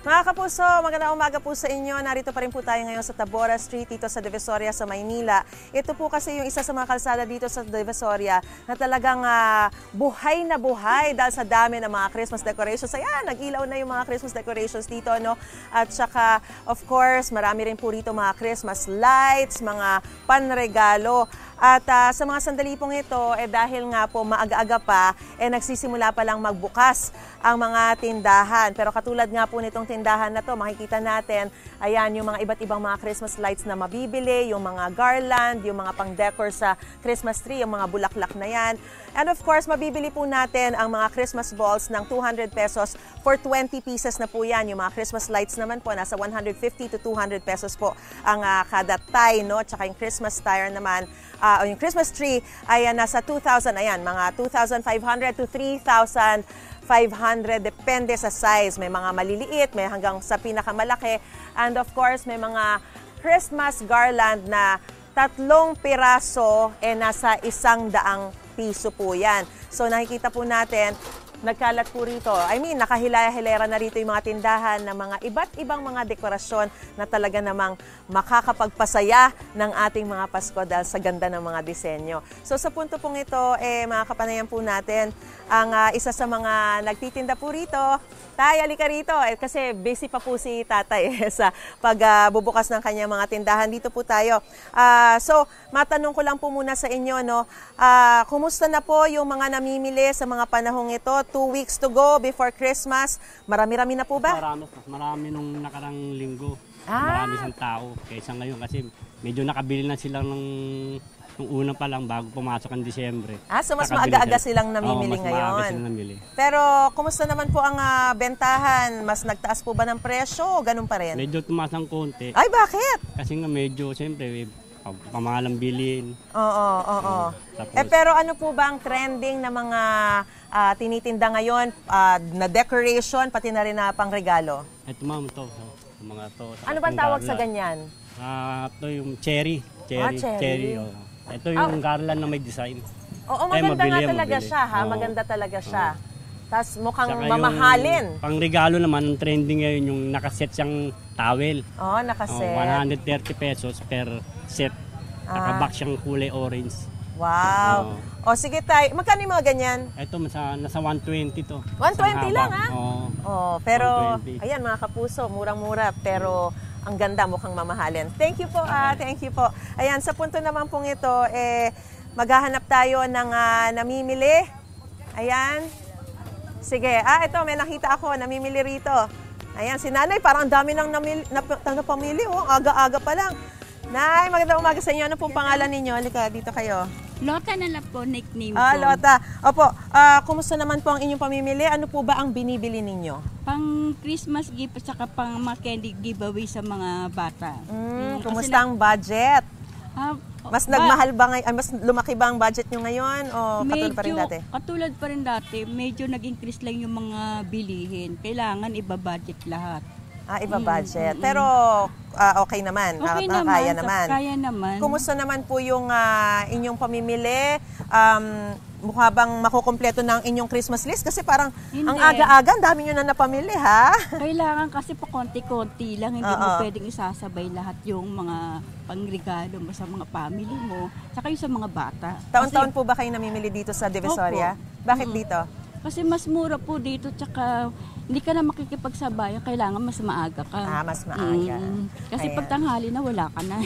Mga kapuso, magandang umaga po sa inyo. Narito pa rin po tayo ngayon sa Tabora Street dito sa Divisoria sa Maynila. Ito po kasi yung isa sa mga kalsada dito sa Divisoria na talagang buhay na buhay dahil sa dami ng mga Christmas decorations. Ayan, nag-ilaw na yung mga Christmas decorations dito, no? At saka, of course, marami rin po rito mga Christmas lights, mga panregalo. At sa mga sandali pong ito, dahil nga po maaga-aga pa, nagsisimula pa lang magbukas ang mga tindahan. Pero katulad nga po nitong tindahan na to, makikita natin, ayan, yung mga iba't ibang mga Christmas lights na mabibili, yung mga garland, yung mga pang-decor sa Christmas tree, yung mga bulaklak na yan. And of course, mabibili po natin ang mga Christmas balls ng 200 pesos for 20 pieces na po yan. Yung mga Christmas lights naman po, nasa 150 to 200 pesos po ang kada tie, no? Tsaka yung Christmas tire naman, o yung Christmas tree ay nasa 2,000, ayan, mga 2,500 to 3,500, depende sa size. May mga maliliit, may hanggang sa pinakamalaki. And of course, may mga Christmas garland na 3 piraso, nasa 100 piso po yan. So nakikita po natin, nagkalat po rito. I mean, nakahilera na rito yung mga tindahan ng mga iba't ibang mga dekorasyon na talaga namang makakapagpasaya ng ating mga Pasko dahil sa ganda ng mga disenyo. So sa punto pong ito, mga kapanayan po natin, ang isa sa mga nagtitinda po rito. Tay, halika rito. Kasi busy pa po si tatay sa pagbubukas ng kanyang mga tindahan. Dito po tayo. So, matanong ko lang po muna sa inyo, no? Kumusta na po yung mga namimili sa mga panahong ito? 2 weeks to go before Christmas. Marami-rami na po ba? Marami nung nakarang linggo. Marami siyang tao. Kaysa ngayon kasi medyo nakabili na sila nung una pa lang bago pumasok ang Disyembre. So mas maaga-aga silang namimili ngayon. Mas maaga silang namili. Pero kumusta naman po ang bentahan? Mas nagtaas po ba ng presyo o ganun pa rin? Medyo tumaas ng konti. Ay, bakit? Kasi nga medyo, siyempre, pamahalang bilhin. Oo. Tapos, pero ano po ba ang trending na mga tinitinda ngayon na decoration, pati na rin na pangregalo? Ito ma'am, ito. Mga to. Ano ba tawag sa ganyan? Ito yung cherry. Cherry. Ito yung garland na may design. Oo, maganda nga talaga siya, ha? Maganda talaga siya. Tapos mukhang saka mamahalin. Pangregalo naman, ang trending ngayon yung nakaset siyang towel. Nakaset. 130 pesos per set. Nakabox siyang kulay orange. Wow. O sige tayo, magkano yung mga ganyan? Ito, nasa 120 to. 120 lang, ha? Pero, 120. ayan mga kapuso, murang-mura, pero ang ganda, mukhang mamahalin. Thank you po, thank you po. Ayan, sa punto naman pong ito, maghahanap tayo ng namimili. Ayan. Sige, ito, may nakita ako, namimili rito. Ayan, si Nanay, parang dami nang napamili, aga-aga pa lang. Nay, magandang umaga sa inyo. Ano pong pangalan ninyo? Halika, dito kayo. Lota na lang po, nickname ko. Lota. Opo, kumusta naman po ang inyong pamimili? Ano po ba ang binibili ninyo? Pang Christmas gift at saka pang mga candy giveaway sa mga bata. Kumusta ang budget? Mas nagmahal ba ngayon? Mas lumaki ba ang budget nyo ngayon? O katulad pa rin dati? Katulad pa rin dati. Medyo nag-increase lang yung mga bilihin. Kailangan iba-budget lahat. Iba budget. Pero okay naman. Okay Kaya naman. Kaya naman. Kumusta naman po yung inyong pamimili? Mukha bang makukumpleto ng inyong Christmas list? Kasi parang ang aga-aga, ang dami nyo na napamili, ha? Kailangan kasi pa konti-konti lang. Hindi mo pwedeng isasabay lahat yung mga pangregalo mo sa mga family mo. Tsaka yung sa mga bata. Taon-taon po ba kayo namimili dito sa Divisoria? Bakit dito? Kasi mas mura po dito, tsaka hindi ka na makikipagsabayan, kailangan mas maaga ka. Mas maaga. Kasi pag tanghali na, wala ka na.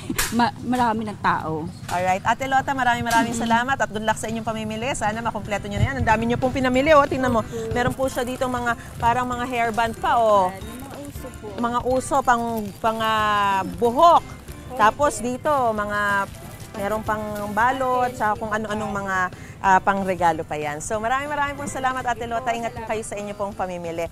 Marami ng tao. Alright. Ate Lota, maraming salamat at good luck sa inyong pamimili. Sana makumpleto nyo na yan. Ang dami nyo pong pinamili, tingnan mo. Meron po siya dito parang mga hairband pa, Mga uso, pang buhok. Tapos dito, meron pang balot, sa kung ano-anong mga pangregalo pa yan. So maraming pong salamat, Ate Lota. Ingat po kayo sa inyo pong pamimili.